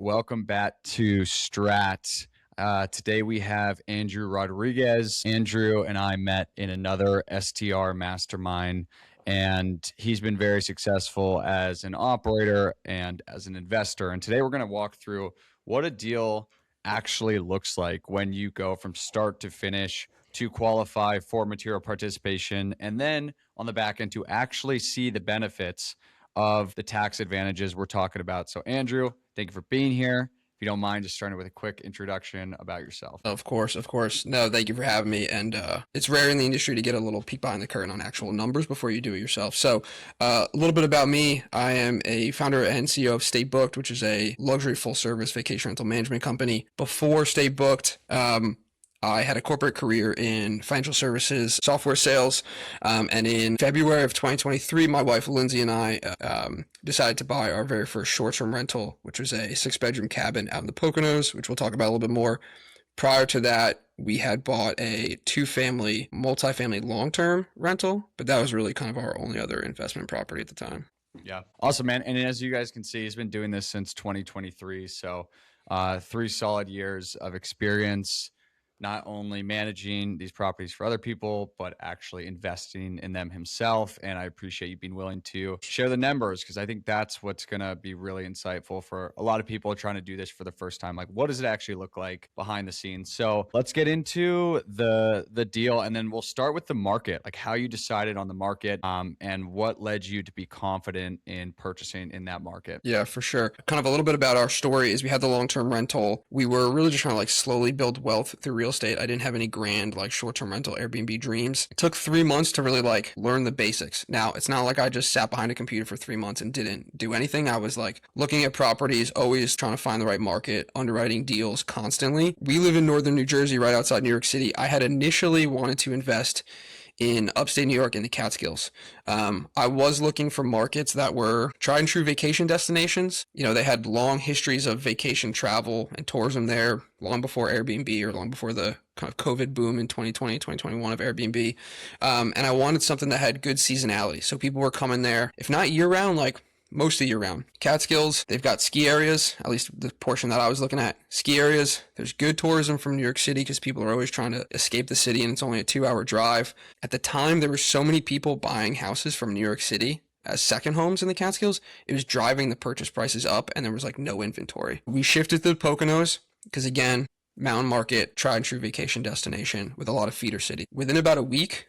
Welcome back to Strat. Today we have Andrew Rodriguez. Andrew and I met in another STR mastermind, and he's been very successful as an operator and as an investor. And today we're going to walk through what a deal actually looks like when you go from start to finish to qualify for material participation, and then on the back end to actually see the benefits of the tax advantages we're talking about. So Andrew, thank you for being here. If you don't mind, just starting with a quick introduction about yourself. Of course. No, thank you for having me. And it's rare in the industry to get a little peek behind the curtain on actual numbers before you do it yourself. So a little bit about me. I am a founder and CEO of Stay Booked, which is a luxury full-service vacation rental management company. Before Stay Booked, I had a corporate career in financial services, software sales, and in February of 2023, my wife Lindsay and I decided to buy our very first short-term rental, which was a 6-bedroom cabin out in the Poconos, which we'll talk about a little bit more. Prior to that, we had bought a 2-family, multifamily long-term rental, but that was really kind of our only other investment property at the time. Yeah, awesome, man. And as you guys can see, he's been doing this since 2023, so 3 solid years of experience, not only managing these properties for other people, but actually investing in them himself. And I appreciate you being willing to share the numbers, because I think that's what's going to be really insightful for a lot of people trying to do this for the first time. Like, what does it actually look like behind the scenes? So let's get into the deal, and then we'll start with the market, like how you decided on the market, and what led you to be confident in purchasing in that market. Yeah, for sure. Kind of a little bit about our story is we had the long-term rental. We were really just trying to like slowly build wealth through real estate. I didn't have any grand like short-term rental Airbnb dreams. It took 3 months to really like learn the basics. Now, it's not like I just sat behind a computer for 3 months and didn't do anything. I was like looking at properties, always trying to find the right market, underwriting deals constantly. We live in northern New Jersey, right outside New York City. I had initially wanted to invest in upstate New York in the Catskills. I was looking for markets that were tried and true vacation destinations. You know, they had long histories of vacation travel and tourism there long before Airbnb, or long before the kind of COVID boom in 2020, 2021 of Airbnb. And I wanted something that had good seasonality. So people were coming there, if not year round, like most of the year round. Catskills, they've got ski areas, at least the portion that I was looking at. Ski areas, there's good tourism from New York City because people are always trying to escape the city, and it's only a 2-hour drive. At the time, there were so many people buying houses from New York City as second homes in the Catskills, it was driving the purchase prices up, and there was like no inventory. We shifted to the Poconos because, again, mountain market, tried and true vacation destination with a lot of feeder city. Within about a week,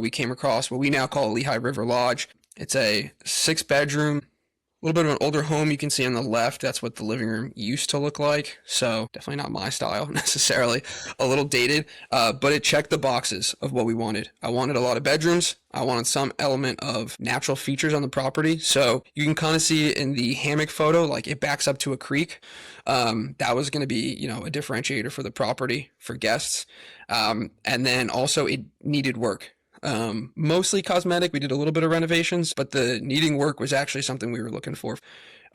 we came across what we now call Lehigh River Lodge. It's a 6-bedroom, a little bit of an older home. You can see on the left, that's what the living room used to look like. So definitely not my style necessarily, a little dated, but it checked the boxes of what we wanted. I wanted a lot of bedrooms. I wanted some element of natural features on the property. So you can kind of see in the hammock photo, like it backs up to a creek. That was going to be, you know, a differentiator for the property for guests. And then also it needed work. Mostly cosmetic. We did a little bit of renovations, but the needing work was actually something we were looking for.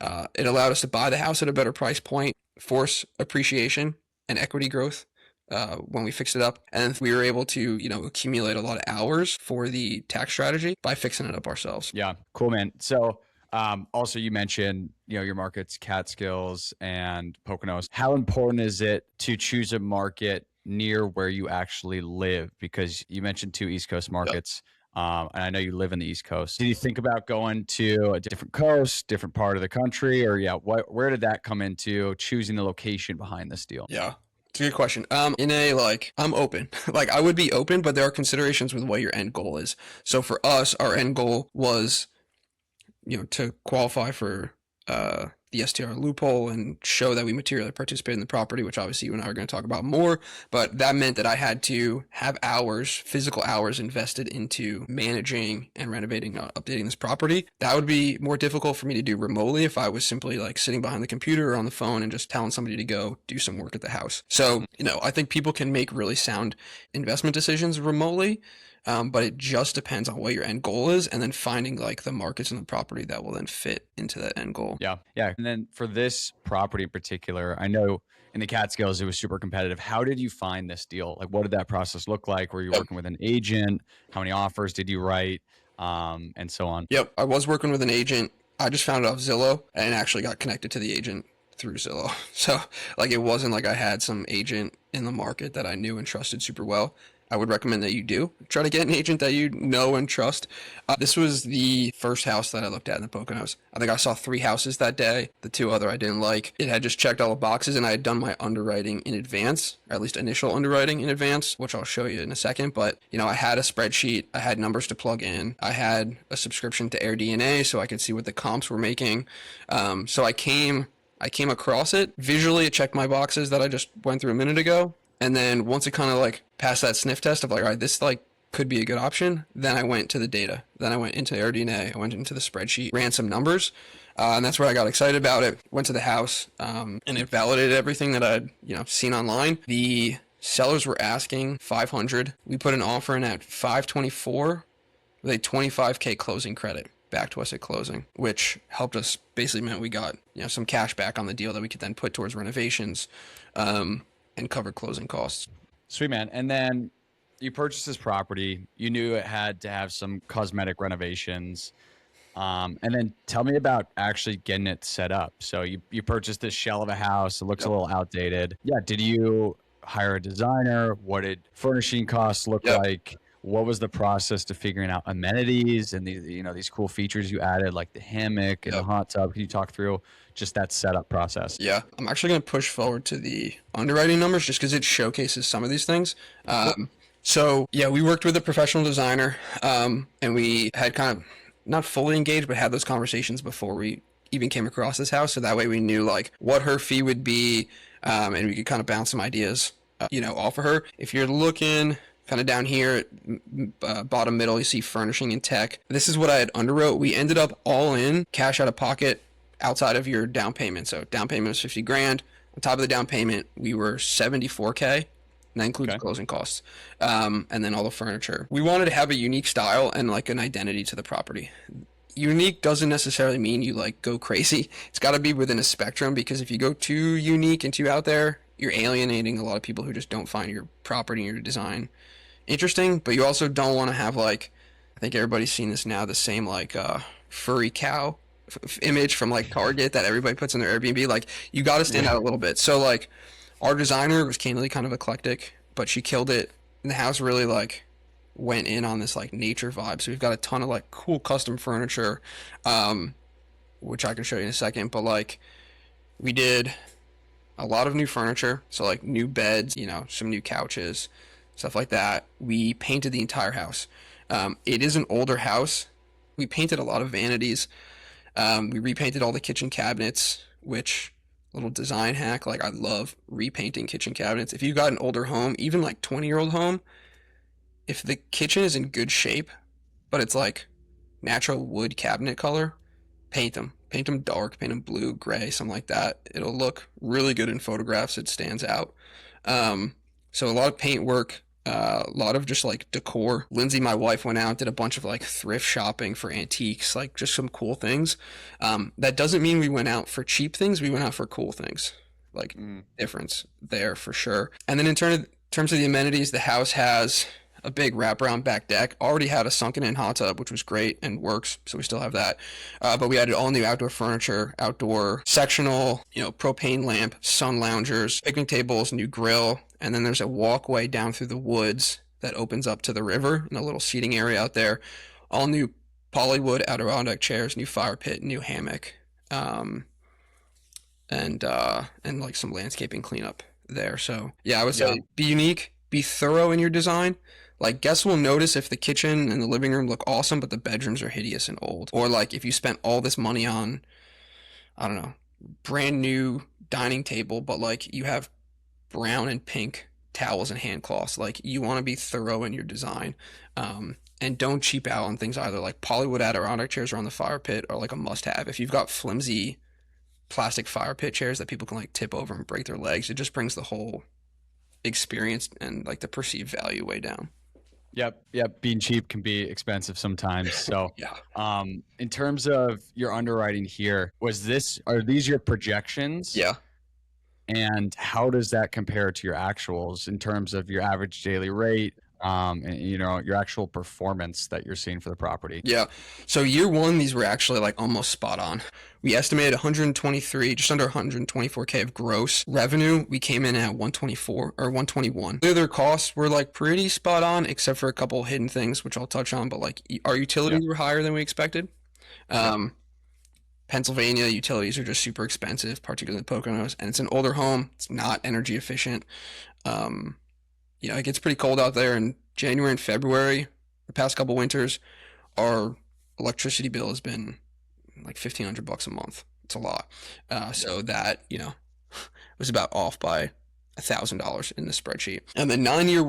It allowed us to buy the house at a better price point, force appreciation and equity growth when we fixed it up. And we were able to, you know, accumulate a lot of hours for the tax strategy by fixing it up ourselves. Yeah, cool, man. So also you mentioned, you know, your markets, Catskills and Poconos. How important is it to choose a market near where you actually live? Because you mentioned 2 East Coast markets, and I know you live in the East Coast. Did you think about going to a different coast, different part of the country, or where did that come into choosing the location behind this deal? Yeah. It's a good question. I'm open. Like, I would be open, but there are considerations with what your end goal is. So for us, our end goal was, you know, to qualify for the STR loophole and show that we materially participated in the property, which obviously you and I are going to talk about more. But that meant that I had to have hours, physical hours, invested into managing and renovating, updating this property. That would be more difficult for me to do remotely if I was simply like sitting behind the computer or on the phone and just telling somebody to go do some work at the house. So, you know, I think people can make really sound investment decisions remotely. But it just depends on what your end goal is, and then finding like the markets and the property that will then fit into that end goal. Yeah. And then for this property in particular, I know in the Catskills, it was super competitive. How did you find this deal? Like, what did that process look like? Were you working with an agent? How many offers did you write? And so on. Yep. I was working with an agent. I just found it off Zillow and actually got connected to the agent through Zillow. So like it wasn't like I had some agent in the market that I knew and trusted super well. I would recommend that you do try to get an agent that you know and trust. This was the first house that I looked at in the Poconos. I think I saw 3 houses that day. The 2 other I didn't like. It had just checked all the boxes, and I had done my underwriting in advance, or at least initial underwriting in advance, which I'll show you in a second. But you know, I had a spreadsheet, I had numbers to plug in, I had a subscription to AirDNA so I could see what the comps were making. So I came across it visually. It checked my boxes that I just went through a minute ago. And then once it kind of like passed that sniff test of like, all right, this like could be a good option, then I went to the data. Then I went into AirDNA. I went into the spreadsheet, ran some numbers, and that's where I got excited about it. Went to the house, and it validated everything that I'd seen online. The sellers were asking 500. We put an offer in at 524 with a 25K closing credit back to us at closing, which helped us. Basically meant we got some cash back on the deal that we could then put towards renovations. And cover closing costs. Sweet, man. And then you purchased this property. You knew it had to have some cosmetic renovations. And then tell me about actually getting it set up. So you purchased this shell of a house. It looks a little outdated. Yeah. Did you hire a designer? What did furnishing costs look like? What was the process to figuring out amenities and these cool features you added, like the hammock and the hot tub? Can you talk through just that setup process? Yeah, I'm actually going to push forward to the underwriting numbers just because it showcases some of these things. So yeah, we worked with a professional designer, and we had kind of not fully engaged, but had those conversations before we even came across this house. So that way we knew like what her fee would be, and we could kind of bounce some ideas, off of her. If you're looking kind of down here, bottom middle, you see furnishing and tech. This is what I had underwrote. We ended up all in cash out of pocket outside of your down payment. So down payment was 50 grand. On top of the down payment, we were 74K. And that includes closing costs. And then all the furniture. We wanted to have a unique style and like an identity to the property. Unique doesn't necessarily mean you like go crazy. It's got to be within a spectrum, because if you go too unique and too out there, you're alienating a lot of people who just don't find your property and your design interesting. But you also don't want to have like, I think everybody's seen this now, the same like furry cow image from like Target that everybody puts in their Airbnb. Like you got to stand out a little bit. So like our designer was candidly kind of eclectic, but she killed it. And the house really like went in on this like nature vibe. So we've got a ton of like cool custom furniture, which I can show you in a second. But like we did a lot of new furniture. So like new beds, some new couches, stuff like that. We painted the entire house. It is an older house. We painted a lot of vanities. We repainted all the kitchen cabinets, which little design hack. Like I love repainting kitchen cabinets. If you've got an older home, even like 20-year-old home, if the kitchen is in good shape, but it's like natural wood cabinet color, paint them. Paint them dark, paint them blue, gray, something like that. It'll look really good in photographs. It stands out. So a lot of paint work, a lot of just like decor. Lindsay, my wife, went out and did a bunch of like thrift shopping for antiques, like just some cool things. That doesn't mean we went out for cheap things. We went out for cool things. Like difference there for sure. And then in terms of the amenities, the house has a big wraparound back deck. Already had a sunken in hot tub, which was great and works, so we still have that. But we added all new outdoor furniture, outdoor sectional, propane lamp, sun loungers, picnic tables, new grill, and then there's a walkway down through the woods that opens up to the river and a little seating area out there. All new polywood Adirondack chairs, new fire pit, new hammock, and like some landscaping cleanup there. So yeah, I would say be unique, be thorough in your design. Like guests will notice if the kitchen and the living room look awesome, but the bedrooms are hideous and old. Or like if you spent all this money on, I don't know, brand new dining table, but like you have brown and pink towels and hand cloths. Like you want to be thorough in your design. And don't cheap out on things either. Like polywood Adirondack chairs around the fire pit are like a must have. If you've got flimsy plastic fire pit chairs that people can like tip over and break their legs, it just brings the whole experience and like the perceived value way down. Yep. Being cheap can be expensive sometimes. So, in terms of your underwriting here, are these your projections? Yeah. And how does that compare to your actuals in terms of your average daily rate? and, your actual performance that you're seeing for the property. Yeah. So year one, these were actually like almost spot on. We estimated 123, just under 124K of gross revenue. We came in at 124 or 121. The other costs were like pretty spot on, except for a couple hidden things, which I'll touch on. But like our Yep. utilities were higher than we expected. Yep. Um, Pennsylvania utilities are just super expensive, particularly the Poconos, and it's an older home. It's not energy efficient. Um, it gets pretty cold out there in January and February. The past couple winters, our electricity bill has been like $1,500 a month. It's a lot. Yep. So that was about off by $1,000 in the spreadsheet. And then in year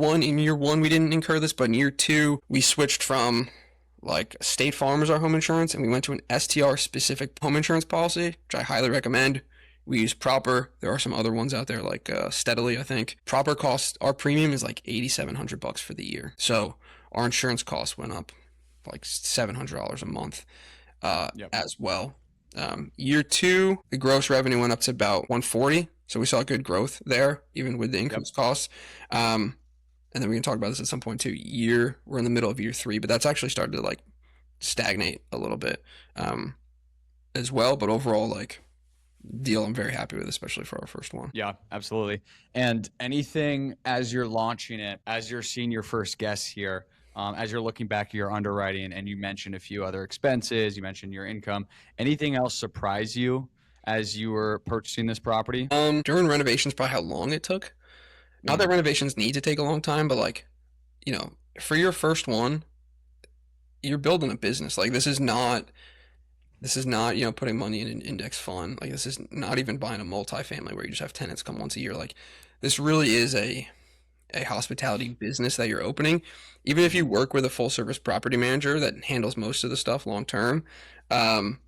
one we didn't incur this, but in year two we switched from like State Farm as our home insurance, and we went to an STR specific home insurance policy, which I highly recommend. We use Proper. There are some other ones out there like Steadily, I think. Proper costs, our premium is like $8,700 for the year. So our insurance costs went up like $700 a month Yep. as well. Year two, the gross revenue went up to about 140. So we saw good growth there, even with the Yep. increased costs. And then we can talk about this at some point too. We're in the middle of year three, but that's actually started to like stagnate a little bit as well. But overall, like deal, I'm very happy with, especially for our first one. Yeah, absolutely. And anything as you're launching it, as you're seeing your first guests here, as you're looking back at your underwriting, and you mentioned a few other expenses, you mentioned your income, anything else surprise you as you were purchasing this property? During renovations, probably how long it took. Not that Mm, renovations need to take a long time, but like, for your first one, you're building a business. Like this is not, putting money in an index fund. Like this is not even buying a multifamily where you just have tenants come once a year. Like this really is a hospitality business that you're opening. Even if you mhm. work with a full service property manager that handles most of the stuff long term, um,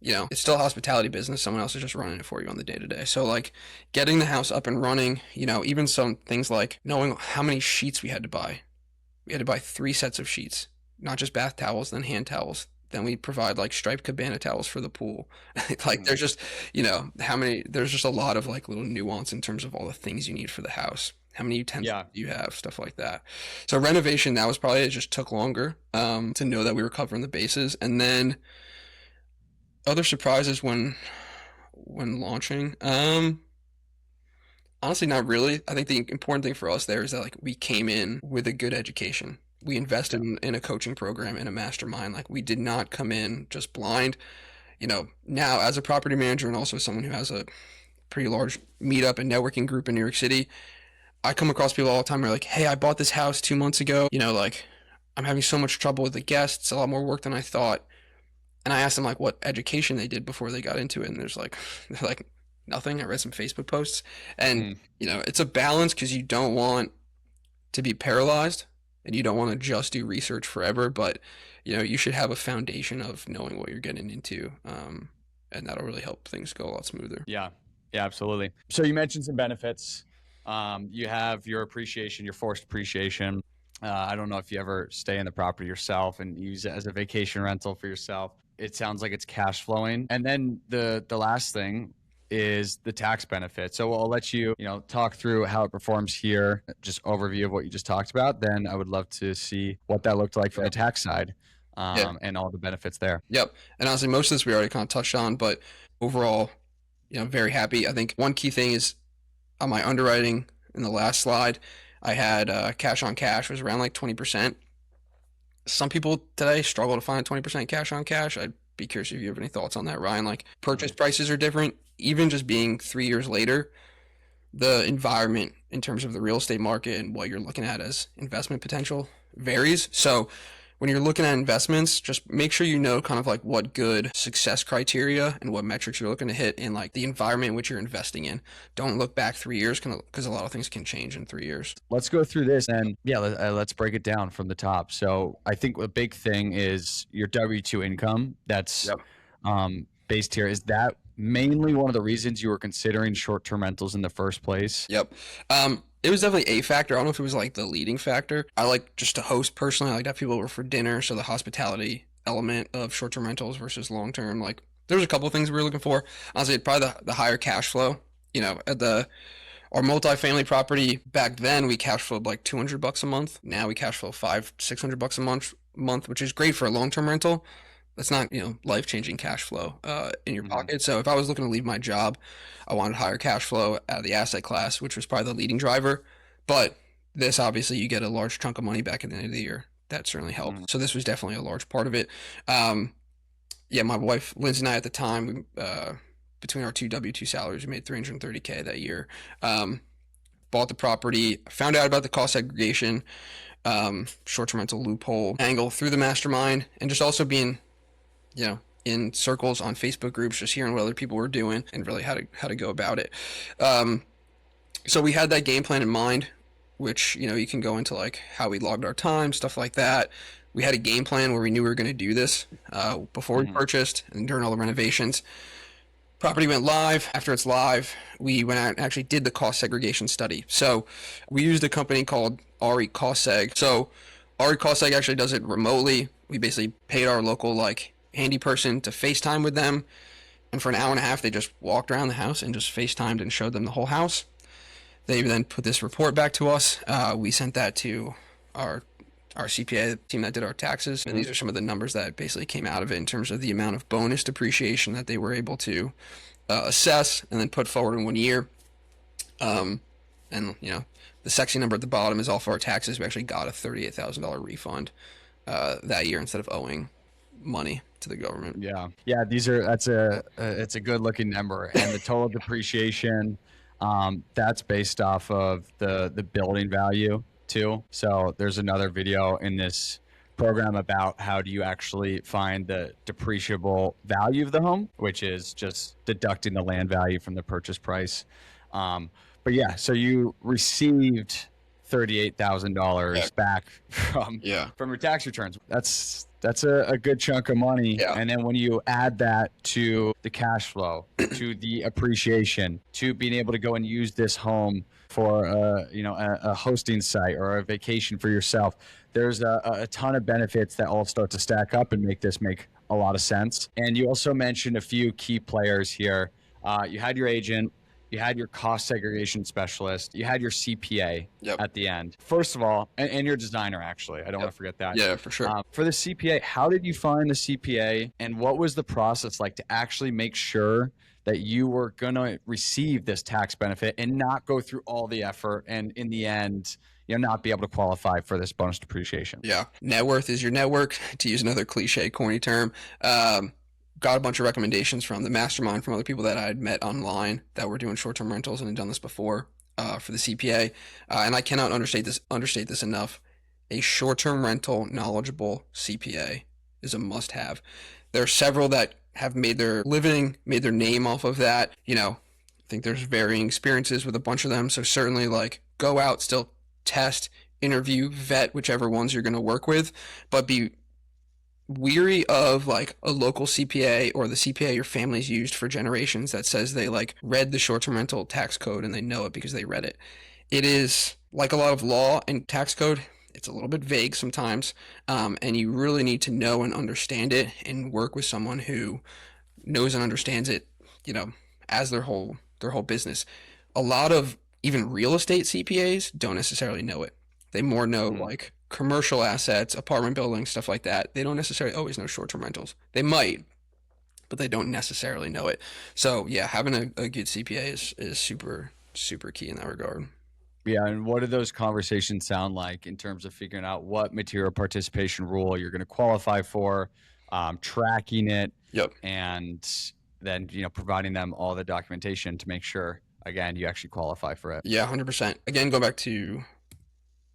it's still a hospitality business. Someone else is just running it for you on the day to day. So like getting the house up and running, even some things like knowing how many sheets we had to buy. We had to buy 3 sets of sheets, not just bath towels, then hand towels. Then we provide like striped cabana towels for the pool. Like Mm. there's just, there's just a lot of like little nuance in terms of all the things you need for the house. How many utensils Yeah. do you have? Stuff like that. So renovation, that was probably, it just took longer to know that we were covering the bases. And then other surprises when launching. Honestly, not really. I think the important thing for us there is that like we came in with a good education. We invested Yeah. in a coaching program in a mastermind. Like we did not come in just blind. Now as a property manager and also someone who has a pretty large meetup and networking group in New York City, I come across people all the time who are like, "Hey, I bought this house 2 months ago. Like I'm having so much trouble with the guests. A lot more work than I thought." And I asked them like what education they did before they got into it, and they're like nothing. I read some Facebook posts, and Mm. it's a balance because you don't want to be paralyzed and you don't want to just do research forever, but you should have a foundation of knowing what you're getting into, and that'll really help things go a lot smoother. Yeah. Yeah, absolutely. So you mentioned some benefits. You have your appreciation, your forced appreciation. I don't know if you ever stay in the property yourself and use it as a vacation rental for yourself. It sounds like it's cash flowing. And then the last thing is the tax benefit. So I'll let you, talk through how it performs here, just overview of what you just talked about. Then I would love to see what that looked like from Yeah. the tax side, Yeah. and all the benefits there. Yep. And honestly, most of this we already kind of touched on, but overall, very happy. I think one key thing is on my underwriting in the last slide, I had cash on cash was around like 20%. Some people today struggle to find 20% cash on cash. I'd be curious if you have any thoughts on that, Ryan. Like purchase prices are different. Even just being 3 years later, the environment in terms of the real estate market and what you're looking at as investment potential varies. So when you're looking at investments, just make sure you know kind of like what good success criteria and what metrics you're looking to hit in like the environment in which you're investing in. Don't look back 3 years because a lot of things can change in 3 years. Let's go through this, and yeah, let's break it down from the top. So I think the big thing is your W-2 income that's Yep. based here. Is that mainly one of the reasons you were considering short-term rentals in the first place? Yep. It was definitely a factor. I don't know if it was like the leading factor. I like just to host personally. I like to have people over for dinner. So the hospitality element of short-term rentals versus long-term, like there's a couple of things we were looking for. Honestly, probably the higher cash flow. At the Our multifamily property back then, we cash flowed like $200 a month. Now we cash flow 500-600 bucks a month, which is great for a long-term rental. That's not, life changing cash flow in your Hmm. pocket. So if I was looking to leave my job, I wanted higher cash flow out of the asset class, which was probably the leading driver. But this obviously you get a large chunk of money back at the end of the year. That certainly helps. Hmm. So this was definitely a large part of it. Um, yeah, my wife Lindsay and I at the time, between our two W-2 salaries, we made 330K that year. Um, Bought the property, found out about the cost segregation, short-term rental loophole angle through the mastermind, and just also being, in circles on Facebook groups, just hearing what other people were doing and really how to go about it. Um, so we had that game plan in mind, which you can go into like how we logged our time, stuff like that. We had a game plan where we knew we were going to do this before we Hmm. purchased and during all the renovations. Property went live. After it's live, we went out and actually did the cost segregation study. So we used a company called RE Cost Seg. So RE Cost Seg actually does it remotely. We basically paid our local like handy person to FaceTime with them, and for an hour and a half, they just walked around the house and just FaceTimed and showed them the whole house. They then put this report back to us. We sent that to our our CPA team that did our taxes, and these are some of the numbers that basically came out of it in terms of the amount of bonus depreciation that they were able to assess and then put forward in 1 year. And the sexy number at the bottom is all for our taxes. We actually got a $38,000 refund that year instead of owing money to the government. Yeah, yeah. It's a good looking number, and the total depreciation, that's based off of the building value too. So there's another video in this program about how do you actually find the depreciable value of the home, which is just deducting the land value from the purchase price. Um, but yeah, so you received $38,000 back Yeah. from your tax returns. That's a good chunk of money. Yeah. And then when you add that to the cash flow, to the appreciation, to being able to go and use this home for a hosting site or a vacation for yourself, there's a ton of benefits that all start to stack up and make this make a lot of sense. And you also mentioned a few key players here. You had your agent, you had your cost segregation specialist, you had your CPA Yep. at the end. First of all, and your designer, actually. I don't want to forget that. Yeah, for sure. For the CPA, how did you find the CPA, and what was the process like to actually make sure that you were going to receive this tax benefit and not go through all the effort and in the end, not be able to qualify for this bonus depreciation? Yeah. Net worth is your network, to use another cliche, corny term. Got a bunch of recommendations from the mastermind from other people that I had met online that were doing short-term rentals and had done this before for the CPA. And I cannot understate this enough. A short-term rental knowledgeable CPA is a must-have. There are several that have made their name off of that. I think there's varying experiences with a bunch of them. So certainly like go out, still test, interview, vet whichever ones you're going to work with, but be weary of like a local CPA or the CPA your family's used for generations that says they like read the short-term rental tax code and they know it because they read it. It is like a lot of law and tax code. It's a little bit vague sometimes, and you really need to know and understand it and work with someone who knows and understands it, as their whole business. A lot of even real estate CPAs don't necessarily know it. They more know Mhm. like commercial assets, apartment buildings, stuff like that. They don't necessarily always know short-term rentals. They might, but they don't necessarily know it. So yeah, having a good CPA is super, super key in that regard. Yeah, and what do those conversations sound like in terms of figuring out what material participation rule you're going to qualify for, tracking it, Yep. and then providing them all the documentation to make sure again you actually qualify for it? Yeah, 100%. Again, go back to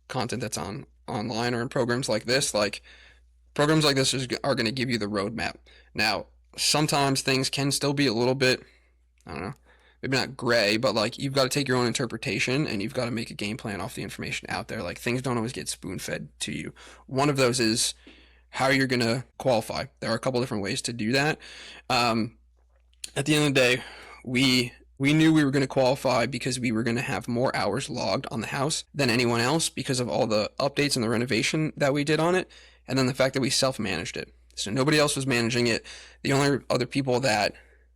content that's online or in programs like this. Like programs like this are going to give you the roadmap. Now, sometimes things can still be a little bit, I don't know, maybe not gray, but like you've got to take your own interpretation and you've got to make a game plan off the information out there. Like things don't always get spoon fed to you. One of those is how you're going to qualify. There are a couple different ways to do that. At the end of the day, we knew we were going to qualify because we were going to have more hours logged on the house than anyone else because of all the updates and the renovation that we did on it, and then the fact that we self-managed it. So nobody else was managing it. The only other people that,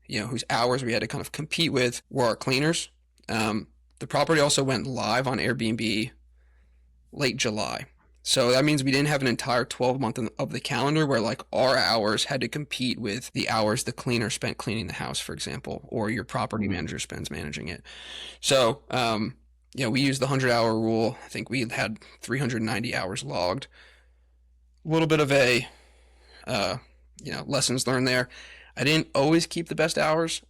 whose hours we had to kind of compete with were our cleaners. The property also went live on Airbnb late July. So that means we didn't have an entire 12 month of the calendar where like our hours had to compete with the hours the cleaner spent cleaning the house, for example, or your property Mhm. manager spends managing it. So, we used the 100-hour rule. I think we had 390 hours logged. A little bit of a, uh, lessons learned there. I didn't always keep the best hours,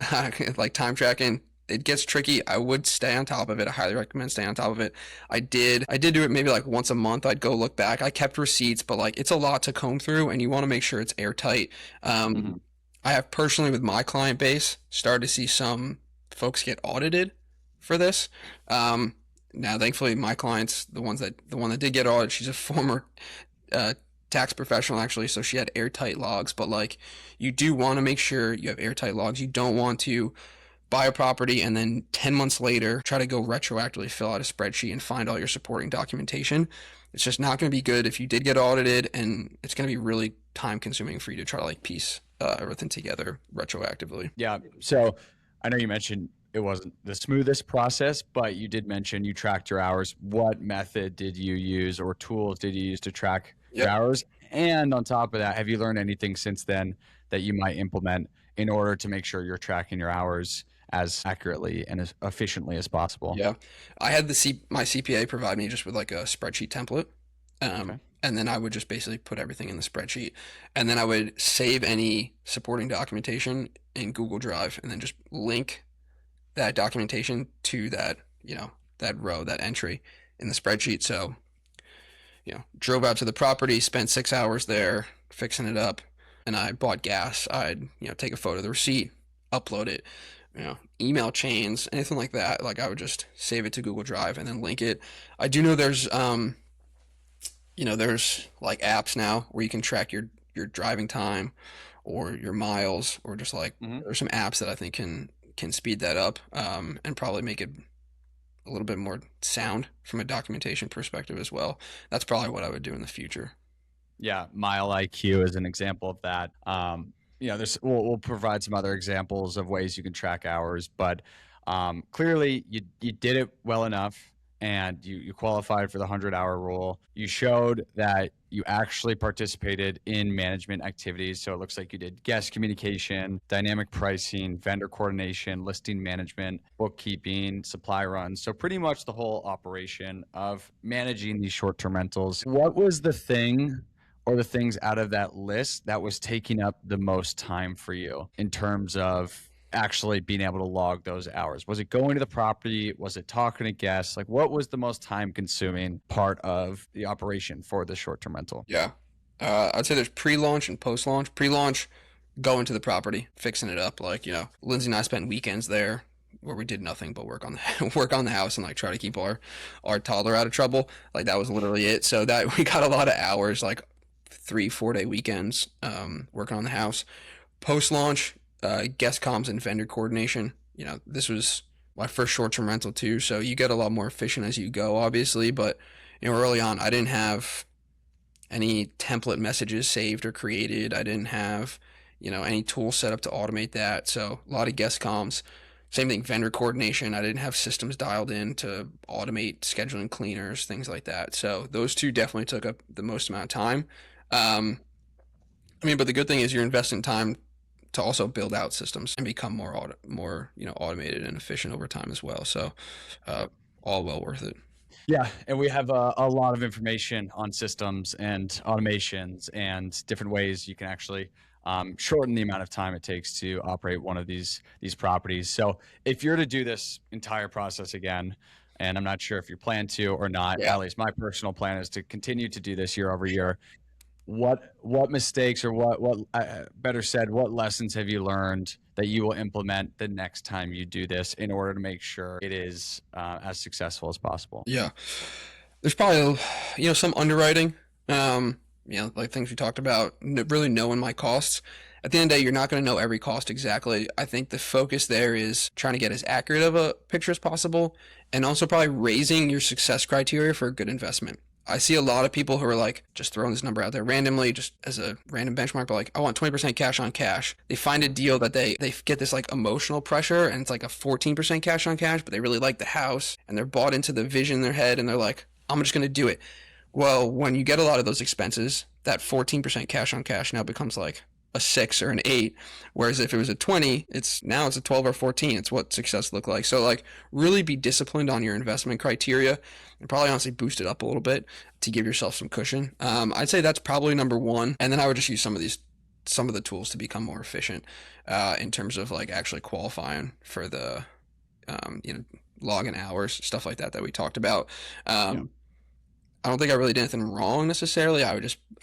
like time tracking. It gets tricky. I would stay on top of it. I highly recommend staying on top of it. I did do it maybe like once a month. I'd go look back. I kept receipts, but like it's a lot to comb through, and you want to make sure it's airtight. Mhm. I have personally, with my client base, started to see some folks get audited for this. Now, thankfully, my clients, the one that did get audited, she's a former uh, tax professional actually, so she had airtight logs. But like, you do want to make sure you have airtight logs. You don't want to buy a property and then 10 months later try to go retroactively fill out a spreadsheet and find all your supporting documentation. It's just not going to be good if you did get audited, and it's going to be really time consuming for you to try to like piece everything together retroactively. Yeah. So I know you mentioned it wasn't the smoothest process, but you did mention you tracked your hours. What method did you use or tools did you use to track your Yep. hours? And on top of that, have you learned anything since then that you might implement in order to make sure you're tracking your hours as accurately and as efficiently as possible? Yeah. I had my CPA provide me just with like a spreadsheet template. Okay. And then I would just basically put everything in the spreadsheet. And then I would save any supporting documentation in Google Drive and then just link that documentation to that row, that entry in the spreadsheet. So, drove out to the property, spent 6 hours there fixing it up, and I bought gas. I'd, take a photo of the receipt, upload it, email chains, anything like that. Like I would just save it to Google Drive and then link it. I do know there's like apps now where you can track your driving time or your miles, or just like Hmm. there's some apps that I think can speed that up, and probably make it a little bit more sound from a documentation perspective as well. That's probably what I would do in the future. Yeah, Mile IQ is an example of that. There's we'll provide some other examples of ways you can track hours, but clearly you did it well enough, and you qualified for the 100-hour rule. You showed that you actually participated in management activities. So it looks like you did guest communication, dynamic pricing, vendor coordination, listing management, bookkeeping, supply runs. So pretty much the whole operation of managing these short-term rentals. What was the thing or the things out of that list that was taking up the most time for you in terms of actually being able to log those hours? Was it going to the property? Was it talking to guests? Like, what was the most time consuming part of the operation for the short term rental? Yeah. I'd say there's pre-launch and post-launch. Pre-launch, going to the property, fixing it up. Like, Lindsay and I spent weekends there where we did nothing but work on the work on the house and like try to keep our toddler out of trouble. Like that was literally it. So that we got a lot of hours, like 3 4 day weekends, working on the house. Post-launch, guest comms and vendor coordination. This was my first short-term rental too, so you get a lot more efficient as you go, obviously. But early on, I didn't have any template messages saved or created. I didn't have, any tool set up to automate that. So a lot of guest comms. Same thing, vendor coordination. I didn't have systems dialed in to automate scheduling cleaners, things like that. So those two definitely took up the most amount of time. Um, but the good thing is you're investing time to also build out systems and become more automated and efficient over time as well. So, uh, all well worth it. Yeah, and we have a lot of information on systems and automations and different ways you can actually shorten the amount of time it takes to operate one of these properties. So if you're to do this entire process again, and I'm not sure if you plan to or not, Yeah. at least my personal plan is to continue to do this year over year. What mistakes or what better said, what lessons have you learned that you will implement the next time you do this in order to make sure it is as successful as possible? Yeah. There's probably, some underwriting, like things we talked about, really knowing my costs. At the end of the day, you're not going to know every cost exactly. I think the focus there is trying to get as accurate of a picture as possible, and also probably raising your success criteria for a good investment. I see a lot of people who are like just throwing this number out there randomly, just as a random benchmark, but like, I want 20% cash on cash. They find a deal that they get this like emotional pressure, and it's like a 14% cash on cash, but they really like the house and they're bought into the vision in their head, and they're like, I'm just going to do it. Well, when you get a lot of those expenses, that 14% cash on cash now becomes like a 6 or an 8, whereas if it was a 20, it's a 12 or 14. It's what success looked like. So like really be disciplined on your investment criteria, and probably honestly boost it up a little bit to give yourself some cushion. I'd say that's probably number one, and then I would just use some of the tools to become more efficient in terms of like actually qualifying for the login hours, stuff like that we talked about. Yeah. I don't think I really did anything wrong necessarily. I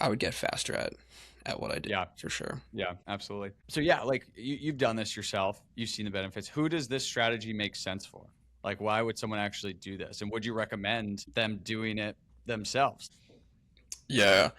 would get faster at what I did. Yeah. For sure. Yeah, absolutely. So yeah, like you've done this yourself. You've seen the benefits. Who does this strategy make sense for? Like, why would someone actually do this? And would you recommend them doing it themselves? Yeah.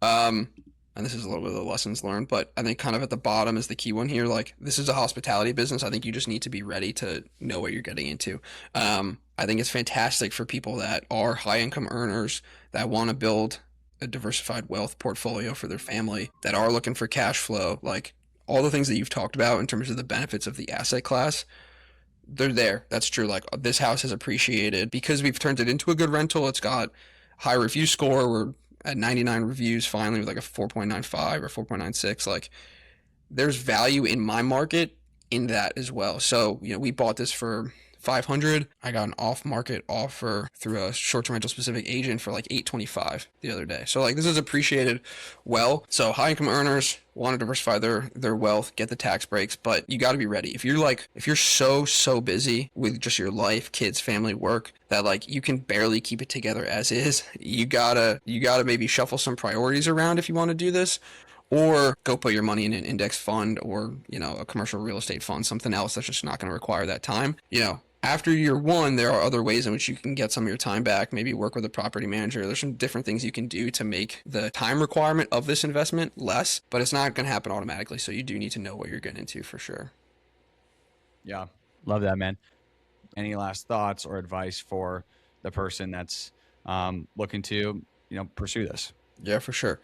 And this is a little bit of the lessons learned, but I think kind of at the bottom is the key one here. Like, this is a hospitality business. I think you just need to be ready to know what you're getting into. I think it's fantastic for people that are high income earners that want to build a diversified wealth portfolio for their family, that are looking for cash flow. Like, all the things that you've talked about in terms of the benefits of the asset class, they're there. That's true. Like, this house has appreciated because we've turned it into a good rental. It's got high review score. We're at 99 reviews finally with like a 4.95 or 4.96. Like, there's value in my market in that as well. So, we bought this for 500. I got an off-market offer through a short-term rental specific agent for like 825 the other day. So like, this is appreciated well. So high income earners want to diversify their wealth, get the tax breaks, but you got to be ready. If you're so busy with just your life, kids, family, work, that like you can barely keep it together as is, you gotta maybe shuffle some priorities around if you want to do this, or go put your money in an index fund or, a commercial real estate fund, something else that's just not going to require that time. After year one, there are other ways in which you can get some of your time back, maybe work with a property manager. There's some different things you can do to make the time requirement of this investment less, but it's not going to happen automatically. So you do need to know what you're getting into for sure. Yeah. Love that, man. Any last thoughts or advice for the person that's looking to, pursue this? Yeah, for sure.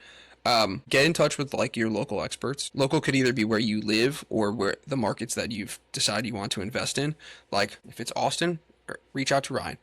Get in touch with like your local experts. Local could either be where you live or where the markets that you've decided you want to invest in. Like if it's Austin, reach out to Ryan.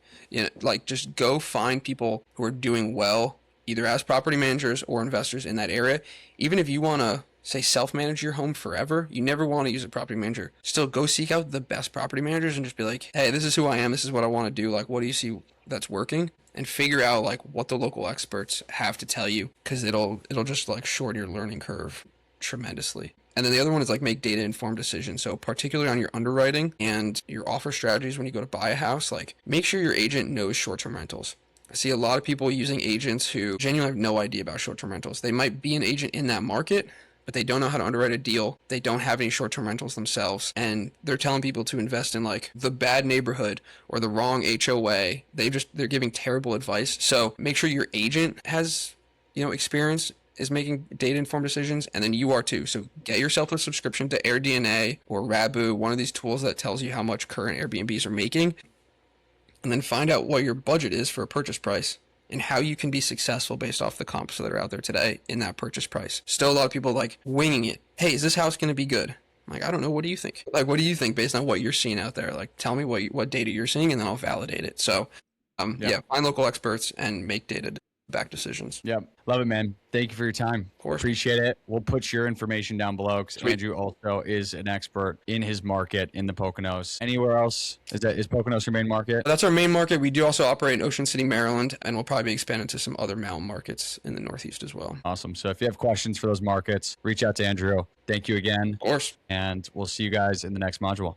Like just go find people who are doing well, either as property managers or investors in that area. Even if you want to say self-manage your home forever, you never want to use a property manager. Still go seek out the best property managers and just be like, hey, this is who I am. This is what I want to do. Like, what do you see that's working? And figure out like what the local experts have to tell you, because it'll just like shorten your learning curve tremendously. And then the other one is like make data informed decisions. So particularly on your underwriting and your offer strategies when you go to buy a house, like make sure your agent knows short-term rentals. I see a lot of people using agents who genuinely have no idea about short-term rentals. They might be an agent in that market, but they don't know how to underwrite a deal. They don't have any short-term rentals themselves, and they're telling people to invest in like the bad neighborhood or the wrong HOA. They're giving terrible advice. So make sure your agent has, experience, is making data-informed decisions, and then you are too. So get yourself a subscription to AirDNA or Rabu, one of these tools that tells you how much current Airbnbs are making, and then find out what your budget is for a purchase price, and how you can be successful based off the comps that are out there today in that purchase price. Still a lot of people like winging it. Hey, is this house going to be good? I'm like, I don't know. What do you think? Like, what do you think based on what you're seeing out there? Like, tell me what data you're seeing, and then I'll validate it. So, yeah, find local experts and make data back decisions. Yeah. Love it, man. Thank you for your time. Of course. Appreciate it. We'll put your information down below because Andrew also is an expert in his market in the Poconos. Anywhere else? Is Poconos your main market? That's our main market. We do also operate in Ocean City, Maryland, and we'll probably be expanding to some other mountain markets in the Northeast as well. Awesome. So if you have questions for those markets, reach out to Andrew. Thank you again. Of course. And we'll see you guys in the next module.